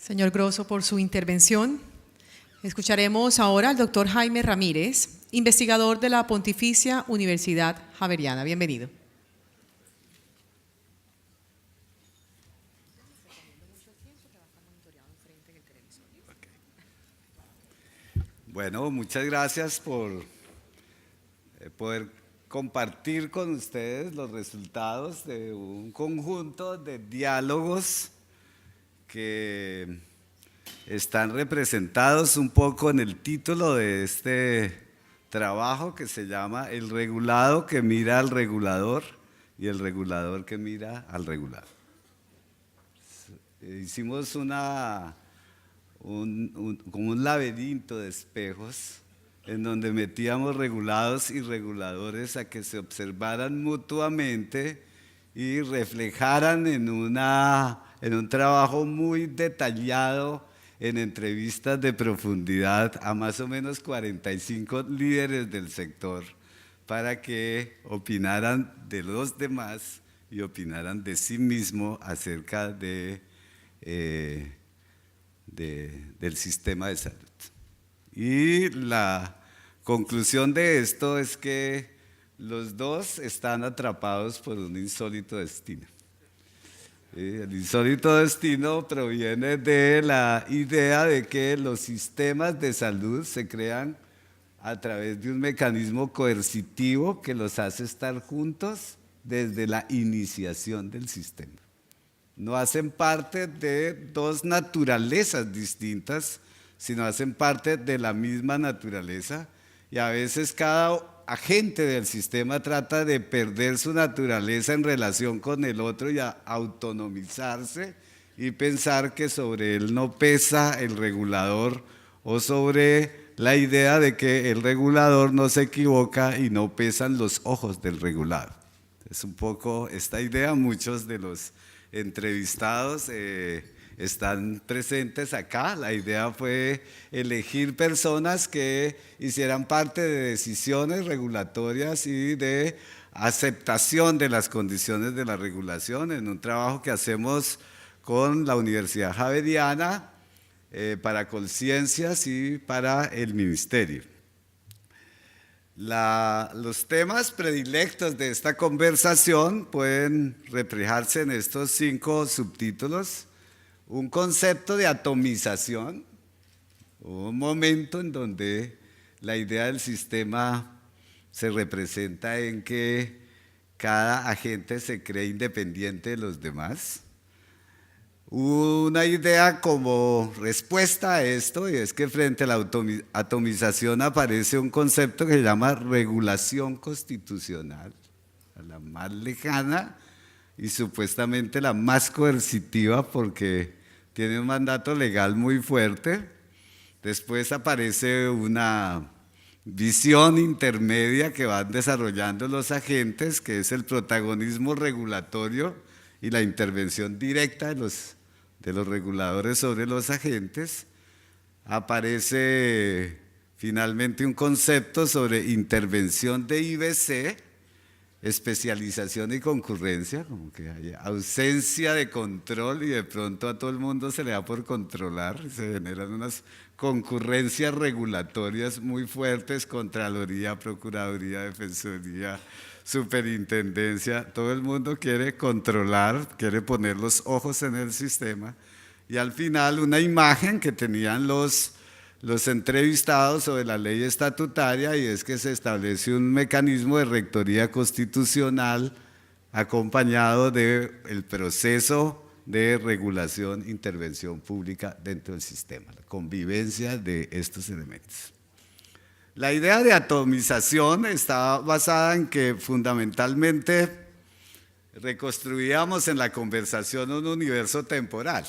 señor Grosso, por su intervención. Escucharemos ahora al doctor Jaime Ramírez, investigador de la Pontificia Universidad Javeriana. Bienvenido. Bueno, muchas gracias por poder compartir con ustedes los resultados de un conjunto de diálogos que están representados un poco en el título de este trabajo que se llama El regulado que mira al regulador y el regulador que mira al regulado. Hicimos como un laberinto de espejos en donde metíamos regulados y reguladores a que se observaran mutuamente y reflejaran en un trabajo muy detallado en entrevistas de profundidad a más o menos 45 líderes del sector para que opinaran de los demás y opinaran de sí mismo acerca del sistema de salud. Y la conclusión de esto es que los dos están atrapados por un insólito destino. El insólito destino proviene de la idea de que los sistemas de salud se crean a través de un mecanismo coercitivo que los hace estar juntos desde la iniciación del sistema. No hacen parte de dos naturalezas distintas, sino hacen parte de la misma naturaleza, y a veces cada agente del sistema trata de perder su naturaleza en relación con el otro y a autonomizarse y pensar que sobre él no pesa el regulador, o sobre la idea de que el regulador no se equivoca y no pesan los ojos del regulado. Es un poco esta idea. Muchos de los entrevistados están presentes acá. La idea fue elegir personas que hicieran parte de decisiones regulatorias y de aceptación de las condiciones de la regulación en un trabajo que hacemos con la Universidad Javeriana, para Colciencias y para el Ministerio. Los temas predilectos de esta conversación pueden reflejarse en estos 5 subtítulos. Un concepto de atomización, un momento en donde la idea del sistema se representa en que cada agente se cree independiente de los demás. Una idea como respuesta a esto, y es que frente a la atomización aparece un concepto que se llama regulación constitucional, la más lejana y supuestamente la más coercitiva porque tiene un mandato legal muy fuerte. Después aparece una visión intermedia que van desarrollando los agentes, que es el protagonismo regulatorio y la intervención directa de los reguladores sobre los agentes. Aparece finalmente un concepto sobre intervención de IBC, especialización y concurrencia, como que hay ausencia de control y de pronto a todo el mundo se le da por controlar, se generan unas concurrencias regulatorias muy fuertes: Contraloría, Procuraduría, Defensoría, Superintendencia. Todo el mundo quiere controlar, quiere poner los ojos en el sistema. Y al final, una imagen que tenían los entrevistados sobre la ley estatutaria, y es que se establece un mecanismo de rectoría constitucional acompañado del proceso de regulación e intervención pública dentro del sistema, la convivencia de estos elementos. La idea de atomización está basada en que fundamentalmente reconstruíamos en la conversación un universo temporal.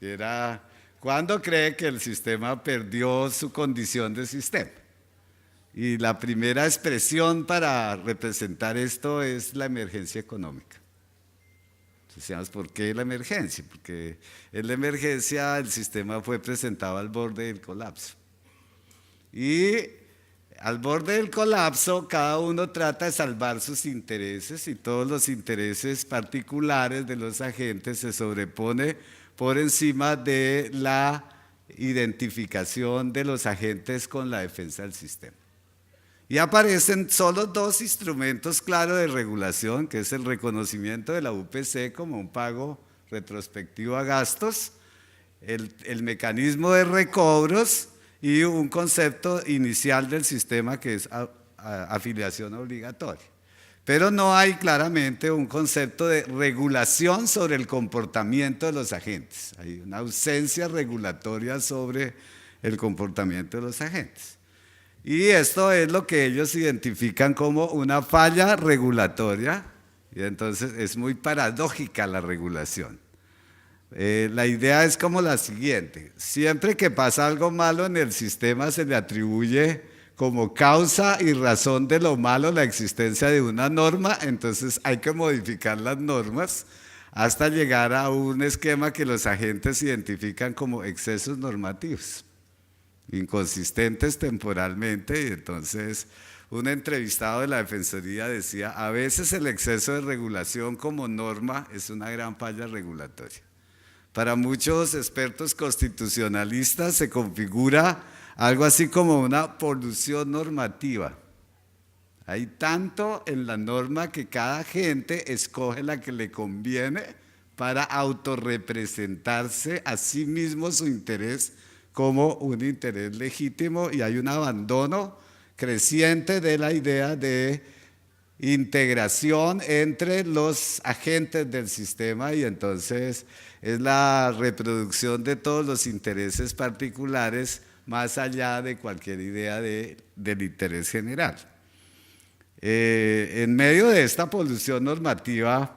Era: ¿cuándo cree que el sistema perdió su condición de sistema? Y la primera expresión para representar esto es la emergencia económica. Entonces, ¿por qué la emergencia? Porque en la emergencia el sistema fue presentado al borde del colapso. Y al borde del colapso, cada uno trata de salvar sus intereses, y todos los intereses particulares de los agentes se sobrepone por encima de la identificación de los agentes con la defensa del sistema. Y aparecen solo dos instrumentos claros de regulación, que es el reconocimiento de la UPC como un pago retrospectivo a gastos, el mecanismo de recobros y un concepto inicial del sistema que es afiliación obligatoria. Pero no hay claramente un concepto de regulación sobre el comportamiento de los agentes. Hay una ausencia regulatoria sobre el comportamiento de los agentes. Y esto es lo que ellos identifican como una falla regulatoria, y entonces es muy paradójica la regulación. La idea es como la siguiente: siempre que pasa algo malo en el sistema se le atribuye como causa y razón de lo malo la existencia de una norma, entonces hay que modificar las normas hasta llegar a un esquema que los agentes identifican como excesos normativos, inconsistentes temporalmente. Y entonces un entrevistado de la Defensoría decía: a veces el exceso de regulación como norma es una gran falla regulatoria. Para muchos expertos constitucionalistas se configura algo así como una polución normativa. Hay tanto en la norma que cada agente escoge la que le conviene para autorrepresentarse a sí mismo su interés como un interés legítimo, y hay un abandono creciente de la idea de integración entre los agentes del sistema, y entonces es la reproducción de todos los intereses particulares más allá de cualquier idea del interés general. En medio de esta polución normativa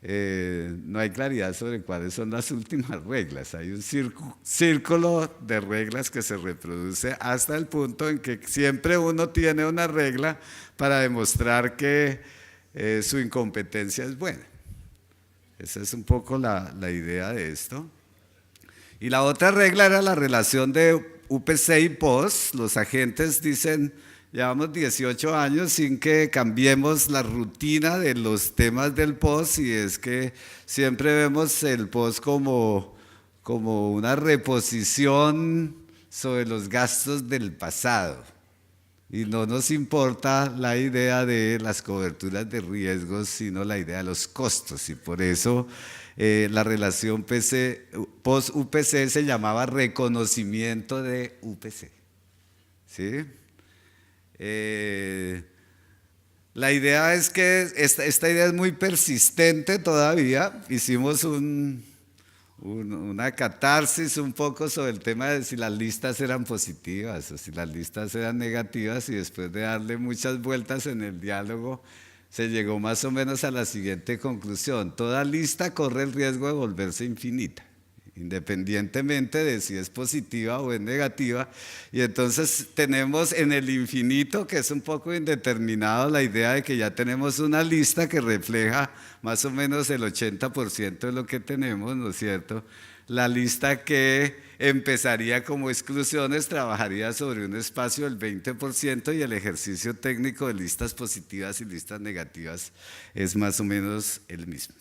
no hay claridad sobre cuáles son las últimas reglas. Hay un círculo de reglas que se reproduce hasta el punto en que siempre uno tiene una regla para demostrar que su incompetencia es buena. Esa es un poco la idea de esto. Y la otra regla era la relación de UPC y POS. Los agentes dicen: llevamos 18 años sin que cambiemos la rutina de los temas del POS, y es que siempre vemos el POS como una reposición sobre los gastos del pasado. Y no nos importa la idea de las coberturas de riesgos, sino la idea de los costos. Y por eso la relación POS-UPC se llamaba reconocimiento de UPC. ¿Sí? La idea es que esta idea es muy persistente todavía. Hicimos una catarsis un poco sobre el tema de si las listas eran positivas o si las listas eran negativas, y después de darle muchas vueltas en el diálogo se llegó más o menos a la siguiente conclusión: toda lista corre el riesgo de volverse infinita, independientemente de si es positiva o es negativa. Y entonces tenemos en el infinito, que es un poco indeterminado, la idea de que ya tenemos una lista que refleja más o menos el 80% de lo que tenemos, ¿no es cierto? La lista que empezaría como exclusiones trabajaría sobre un espacio del 20%, y el ejercicio técnico de listas positivas y listas negativas es más o menos el mismo.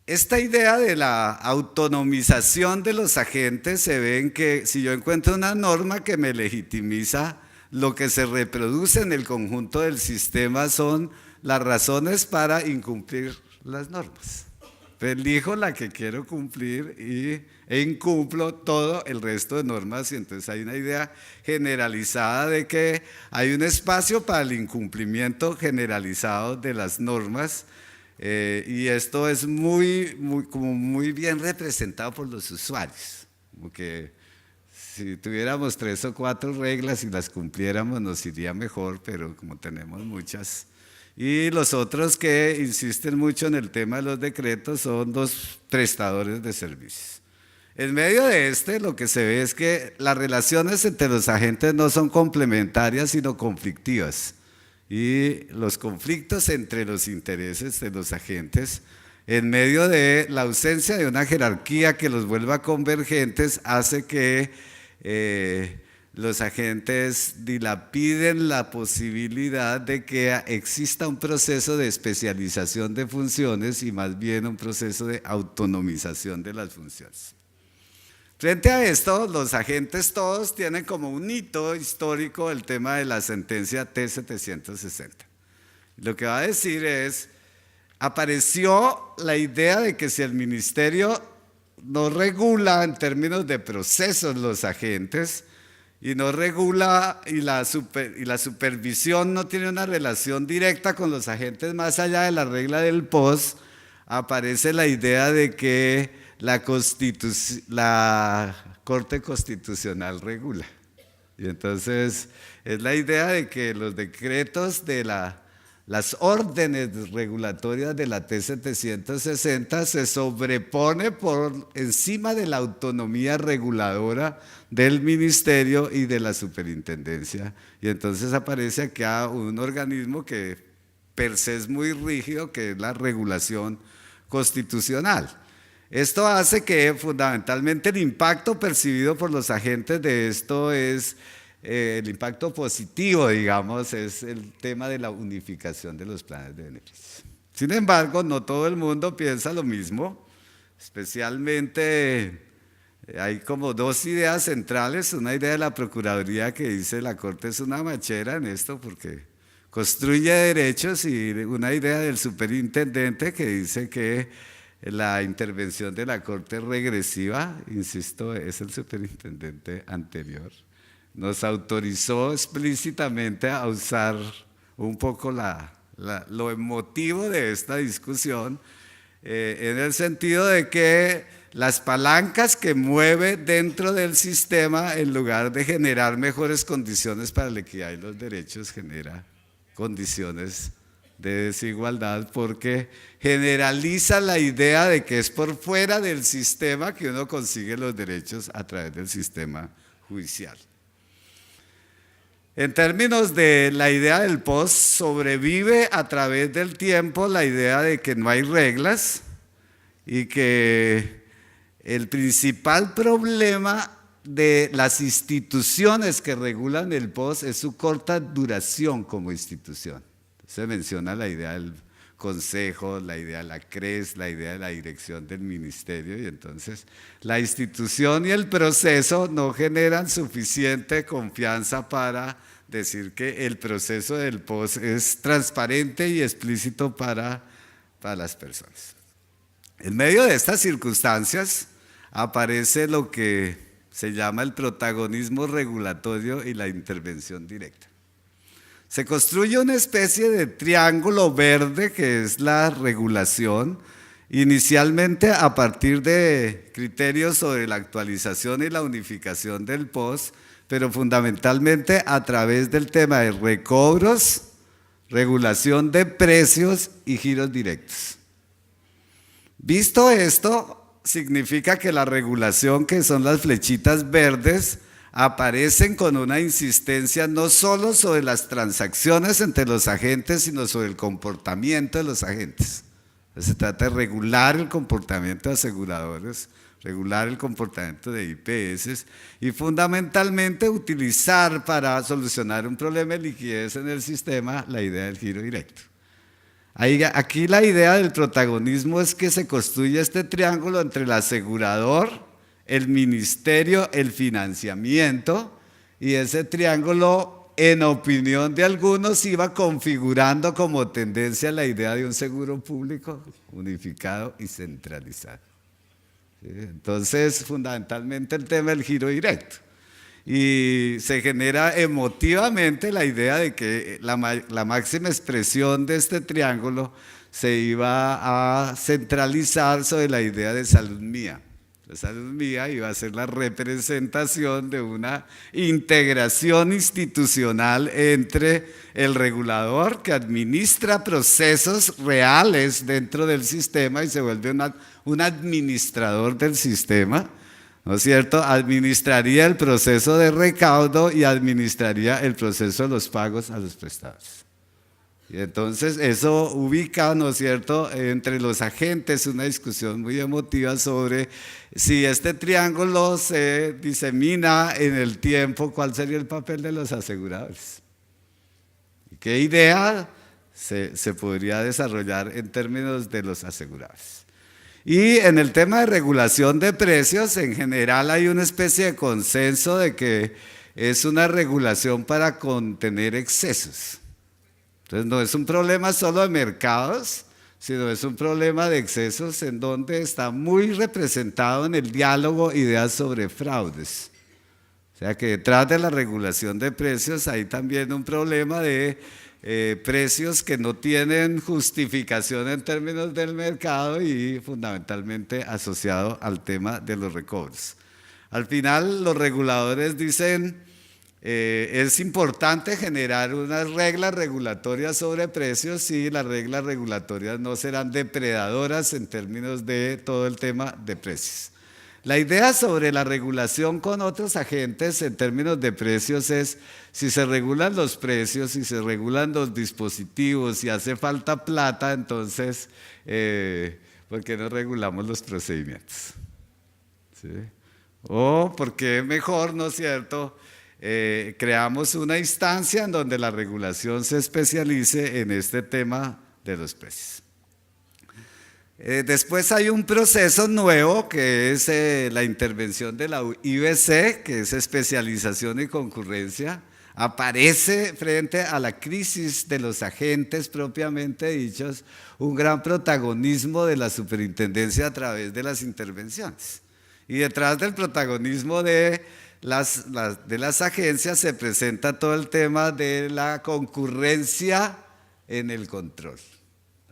Esta idea de la autonomización de los agentes se ve en que si yo encuentro una norma que me legitimiza, lo que se reproduce en el conjunto del sistema son las razones para incumplir las normas. Elijo la que quiero cumplir e incumplo todo el resto de normas, y entonces hay una idea generalizada de que hay un espacio para el incumplimiento generalizado de las normas. Y esto es muy bien representado por los usuarios, porque si tuviéramos 3 o 4 reglas y las cumpliéramos nos iría mejor, pero como tenemos muchas. Y los otros que insisten mucho en el tema de los decretos son los prestadores de servicios. En medio de lo que se ve es que las relaciones entre los agentes no son complementarias sino conflictivas. Y los conflictos entre los intereses de los agentes, en medio de la ausencia de una jerarquía que los vuelva convergentes, hace que los agentes dilapiden la posibilidad de que exista un proceso de especialización de funciones y más bien un proceso de autonomización de las funciones. Frente a esto, los agentes todos tienen como un hito histórico el tema de la sentencia T-760. Lo que va a decir es, apareció la idea de que si el ministerio no regula en términos de procesos los agentes y no regula y la supervisión no tiene una relación directa con los agentes más allá de la regla del POS, aparece la idea de que la Corte Constitucional regula. Y entonces es la idea de que los decretos de las órdenes regulatorias de la T-760 se sobrepone por encima de la autonomía reguladora del ministerio y de la superintendencia. Y entonces aparece acá un organismo que per se es muy rígido, que es la regulación constitucional. Esto hace que fundamentalmente el impacto percibido por los agentes de esto es el impacto positivo, digamos, es el tema de la unificación de los planes de beneficio. Sin embargo, no todo el mundo piensa lo mismo, especialmente hay como dos ideas centrales, una idea de la Procuraduría que dice la Corte es una machera en esto porque construye derechos y una idea del superintendente que dice que la intervención de la Corte es regresiva, insisto, es el superintendente anterior. Nos autorizó explícitamente a usar un poco lo emotivo de esta discusión, en el sentido de que las palancas que mueve dentro del sistema, en lugar de generar mejores condiciones para la equidad y los derechos, genera condiciones de desigualdad porque generaliza la idea de que es por fuera del sistema que uno consigue los derechos a través del sistema judicial. En términos de la idea del POS, sobrevive a través del tiempo la idea de que no hay reglas y que el principal problema de las instituciones que regulan el POS es su corta duración como institución. Se menciona la idea del consejo, la idea de la CRES, la idea de la dirección del ministerio y entonces la institución y el proceso no generan suficiente confianza para decir que el proceso del POS es transparente y explícito para las personas. En medio de estas circunstancias aparece lo que se llama el protagonismo regulatorio y la intervención directa. Se construye una especie de triángulo verde que es la regulación, inicialmente a partir de criterios sobre la actualización y la unificación del POS, pero fundamentalmente a través del tema de recobros, regulación de precios y giros directos. Visto esto, significa que la regulación, que son las flechitas verdes, aparecen con una insistencia no solo sobre las transacciones entre los agentes, sino sobre el comportamiento de los agentes. Se trata de regular el comportamiento de aseguradores, regular el comportamiento de IPS y fundamentalmente utilizar para solucionar un problema de liquidez en el sistema la idea del giro directo. Aquí la idea del protagonismo es que se construye este triángulo entre el asegurador, el ministerio, el financiamiento, y ese triángulo, en opinión de algunos, iba configurando como tendencia la idea de un seguro público unificado y centralizado. ¿Sí? Entonces, fundamentalmente el tema del giro directo. Y se genera emotivamente la idea de que la máxima expresión de este triángulo se iba a centralizar sobre la idea de salud mía. La salud mía iba a ser la representación de una integración institucional entre el regulador que administra procesos reales dentro del sistema y se vuelve un administrador del sistema, ¿no es cierto? Administraría el proceso de recaudo y administraría el proceso de los pagos a los prestadores. Y entonces eso ubica, ¿no es cierto?, entre los agentes una discusión muy emotiva sobre si este triángulo se disemina en el tiempo, ¿cuál sería el papel de los aseguradores? ¿Qué idea se podría desarrollar en términos de los aseguradores? Y en el tema de regulación de precios, en general hay una especie de consenso de que es una regulación para contener excesos. Entonces no es un problema solo de mercados, sino es un problema de excesos en donde está muy representado en el diálogo ideas sobre fraudes. O sea que detrás de la regulación de precios hay también un problema de precios que no tienen justificación en términos del mercado y fundamentalmente asociado al tema de los recobros. Al final los reguladores dicen es importante generar unas reglas regulatorias sobre precios y las reglas regulatorias no serán depredadoras en términos de todo el tema de precios. La idea sobre la regulación con otros agentes en términos de precios es si se regulan los precios, si se regulan los dispositivos, si hace falta plata, entonces ¿por qué no regulamos los procedimientos? ¿Sí? O ¿por qué mejor, no es cierto?, creamos una instancia en donde la regulación se especialice en este tema de los precios. Después hay un proceso nuevo que es la intervención de la IBC, que es especialización y concurrencia. Aparece frente a la crisis de los agentes propiamente dichos un gran protagonismo de la superintendencia a través de las intervenciones. Y detrás del protagonismo de las agencias se presenta todo el tema de la concurrencia en el control.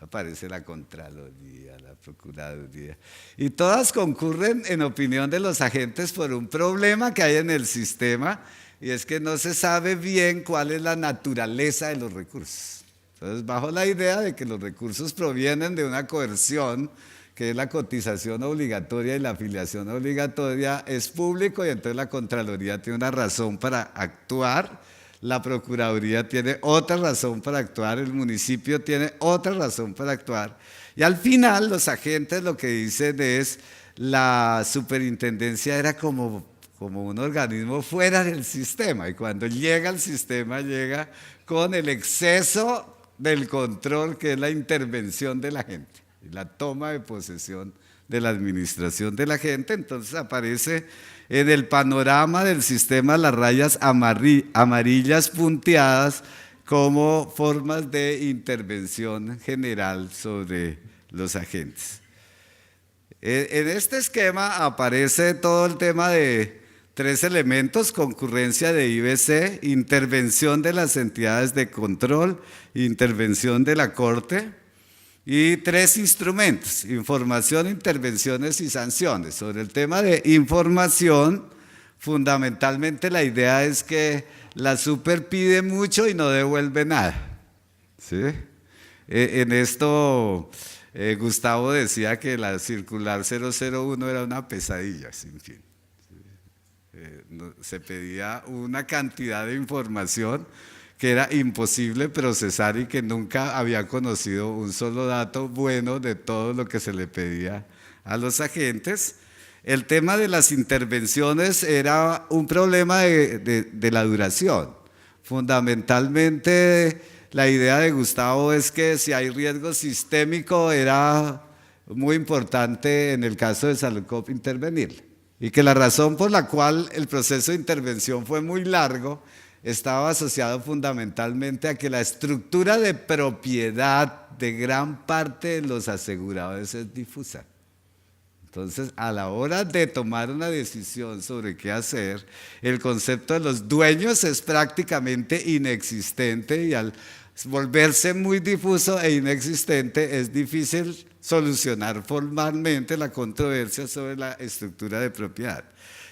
Aparece la Contraloría, la Procuraduría, y todas concurren en opinión de los agentes por un problema que hay en el sistema, y es que no se sabe bien cuál es la naturaleza de los recursos. Entonces, bajo la idea de que los recursos provienen de una coerción, que es la cotización obligatoria y la afiliación obligatoria, es público y entonces la Contraloría tiene una razón para actuar, la Procuraduría tiene otra razón para actuar, el municipio tiene otra razón para actuar. Y al final los agentes lo que dicen es la superintendencia era como un organismo fuera del sistema y cuando llega al sistema llega con el exceso del control que es la intervención de la gente. La toma de posesión de la administración de la gente, entonces aparece en el panorama del sistema las rayas amarillas punteadas como formas de intervención general sobre los agentes. En este esquema aparece todo el tema de 3 elementos: concurrencia de IBC, intervención de las entidades de control, intervención de la Corte. Y 3 instrumentos: información, intervenciones y sanciones. Sobre el tema de información, fundamentalmente la idea es que la super pide mucho y no devuelve nada. ¿Sí? En esto Gustavo decía que la circular 001 era una pesadilla sin fin. Se pedía una cantidad de información que era imposible procesar y que nunca había conocido un solo dato bueno de todo lo que se le pedía a los agentes. El tema de las intervenciones era un problema de la duración. Fundamentalmente la idea de Gustavo es que si hay riesgo sistémico era muy importante en el caso de Saludcop intervenir y que la razón por la cual el proceso de intervención fue muy largo estaba asociado fundamentalmente a que la estructura de propiedad de gran parte de los aseguradores es difusa. Entonces, a la hora de tomar una decisión sobre qué hacer, el concepto de los dueños es prácticamente inexistente y al volverse muy difuso e inexistente es difícil solucionar formalmente la controversia sobre la estructura de propiedad.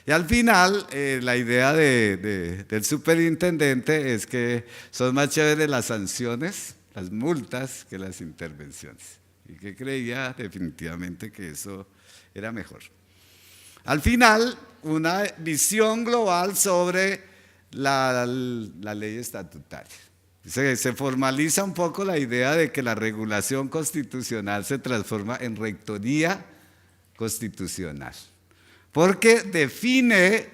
Y al final, la idea del superintendente es que son más chéveres las sanciones, las multas, que las intervenciones. Y que creía definitivamente que eso era mejor. Al final, una visión global sobre la ley estatutaria. Se formaliza un poco la idea de que la regulación constitucional se transforma en rectoría constitucional, porque define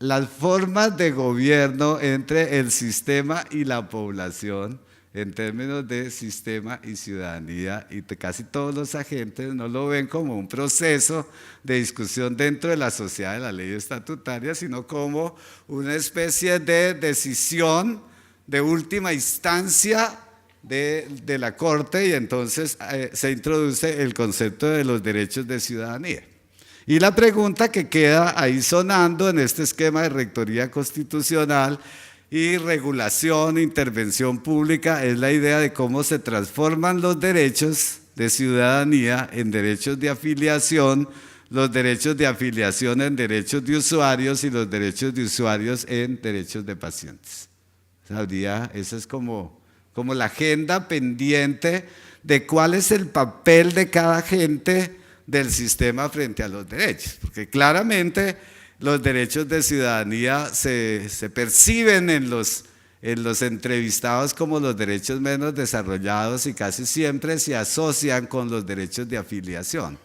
las formas de gobierno entre el sistema y la población en términos de sistema y ciudadanía, y casi todos los agentes no lo ven como un proceso de discusión dentro de la sociedad de la ley estatutaria, sino como una especie de decisión de última instancia de la Corte, y entonces se introduce el concepto de los derechos de ciudadanía. Y la pregunta que queda ahí sonando en este esquema de rectoría constitucional y regulación, intervención pública, es la idea de cómo se transforman los derechos de ciudadanía en derechos de afiliación, los derechos de afiliación en derechos de usuarios y los derechos de usuarios en derechos de pacientes. Esa es como la agenda pendiente de cuál es el papel de cada agente del sistema frente a los derechos, porque claramente los derechos de ciudadanía se perciben en los entrevistados como los derechos menos desarrollados y casi siempre se asocian con los derechos de afiliación.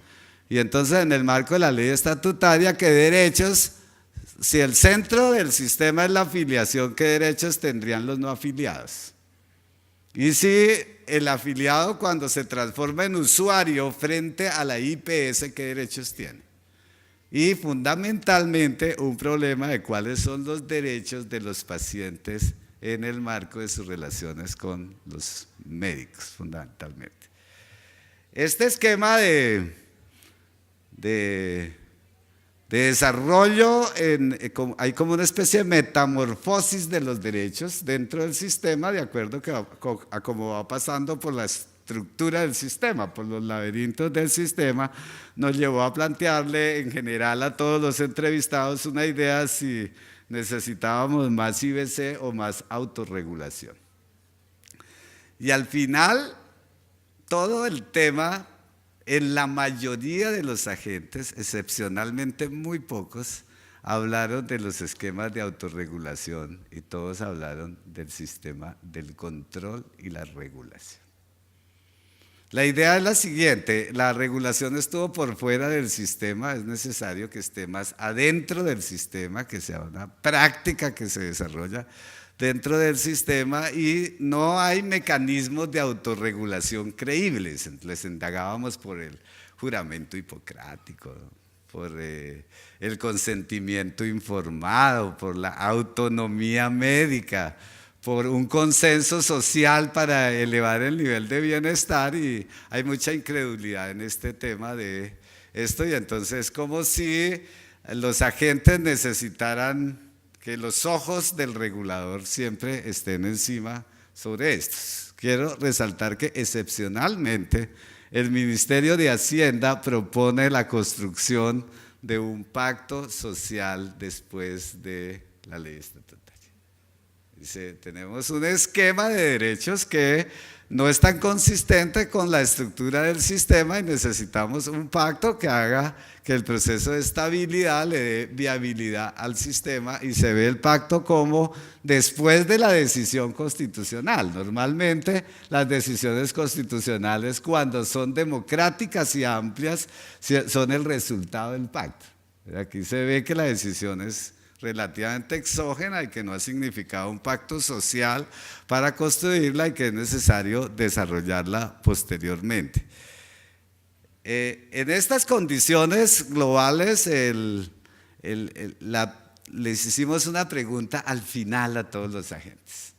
Y entonces en el marco de la ley estatutaria, ¿qué derechos? Si el centro del sistema es la afiliación, ¿qué derechos tendrían los no afiliados? Y si el afiliado, cuando se transforma en usuario frente a la IPS, ¿qué derechos tiene? Y fundamentalmente un problema de cuáles son los derechos de los pacientes en el marco de sus relaciones con los médicos, fundamentalmente. Este esquema de desarrollo, hay como una especie de metamorfosis de los derechos dentro del sistema, de acuerdo a cómo va pasando por la estructura del sistema, por los laberintos del sistema, nos llevó a plantearle en general a todos los entrevistados una idea si necesitábamos más IBC o más autorregulación. Y al final, todo el tema, en la mayoría de los agentes, excepcionalmente muy pocos, hablaron de los esquemas de autorregulación y todos hablaron del sistema del control y la regulación. La idea es la siguiente: la regulación estuvo por fuera del sistema, es necesario que esté más adentro del sistema, que sea una práctica que se desarrolla dentro del sistema, y no hay mecanismos de autorregulación creíbles. Les indagábamos por el juramento hipocrático, por el consentimiento informado, por la autonomía médica, por un consenso social para elevar el nivel de bienestar, y hay mucha incredulidad en este tema de esto, y entonces es como si los agentes necesitaran que los ojos del regulador siempre estén encima sobre estos. Quiero resaltar que excepcionalmente el Ministerio de Hacienda propone la construcción de un pacto social después de la ley estatutaria. Dice, tenemos un esquema de derechos que no es tan consistente con la estructura del sistema y necesitamos un pacto que haga que el proceso de estabilidad le dé viabilidad al sistema, y se ve el pacto como después de la decisión constitucional. Normalmente las decisiones constitucionales, cuando son democráticas y amplias, son el resultado del pacto. Aquí se ve que la decisión es relativamente exógena y que no ha significado un pacto social para construirla y que es necesario desarrollarla posteriormente. En estas condiciones globales les hicimos una pregunta al final a todos los agentes.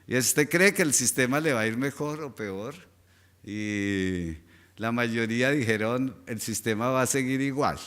¿Y usted cree que el sistema le va a ir mejor o peor? Y la mayoría dijeron el sistema va a seguir igual.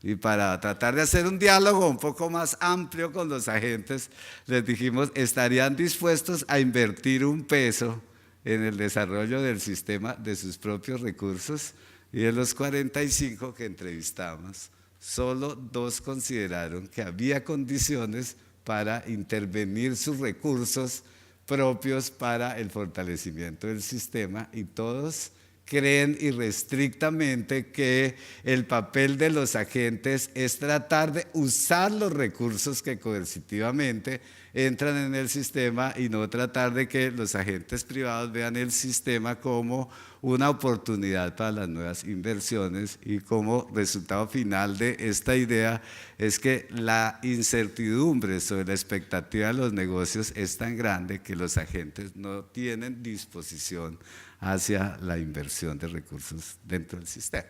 Y para tratar de hacer un diálogo un poco más amplio con los agentes, les dijimos, ¿estarían dispuestos a invertir un peso en el desarrollo del sistema de sus propios recursos? Y de los 45 que entrevistamos, solo 2 consideraron que había condiciones para intervenir sus recursos propios para el fortalecimiento del sistema, y todos creen irrestrictamente que el papel de los agentes es tratar de usar los recursos que coercitivamente entran en el sistema y no tratar de que los agentes privados vean el sistema como una oportunidad para las nuevas inversiones, y como resultado final de esta idea es que la incertidumbre sobre la expectativa de los negocios es tan grande que los agentes no tienen disposición hacia la inversión de recursos dentro del sistema.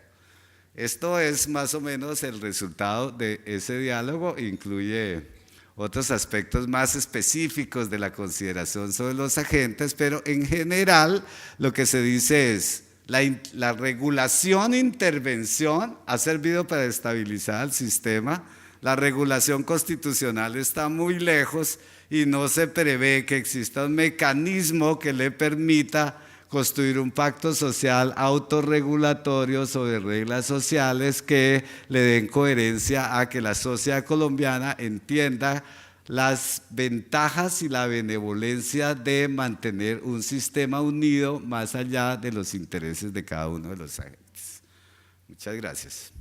Esto es más o menos el resultado de ese diálogo. Incluye otros aspectos más específicos de la consideración sobre los agentes, pero en general lo que se dice es: la regulación e intervención ha servido para estabilizar el sistema. La regulación constitucional está muy lejos y no se prevé que exista un mecanismo que le permita construir un pacto social autorregulatorio sobre reglas sociales que le den coherencia a que la sociedad colombiana entienda las ventajas y la benevolencia de mantener un sistema unido más allá de los intereses de cada uno de los agentes. Muchas gracias.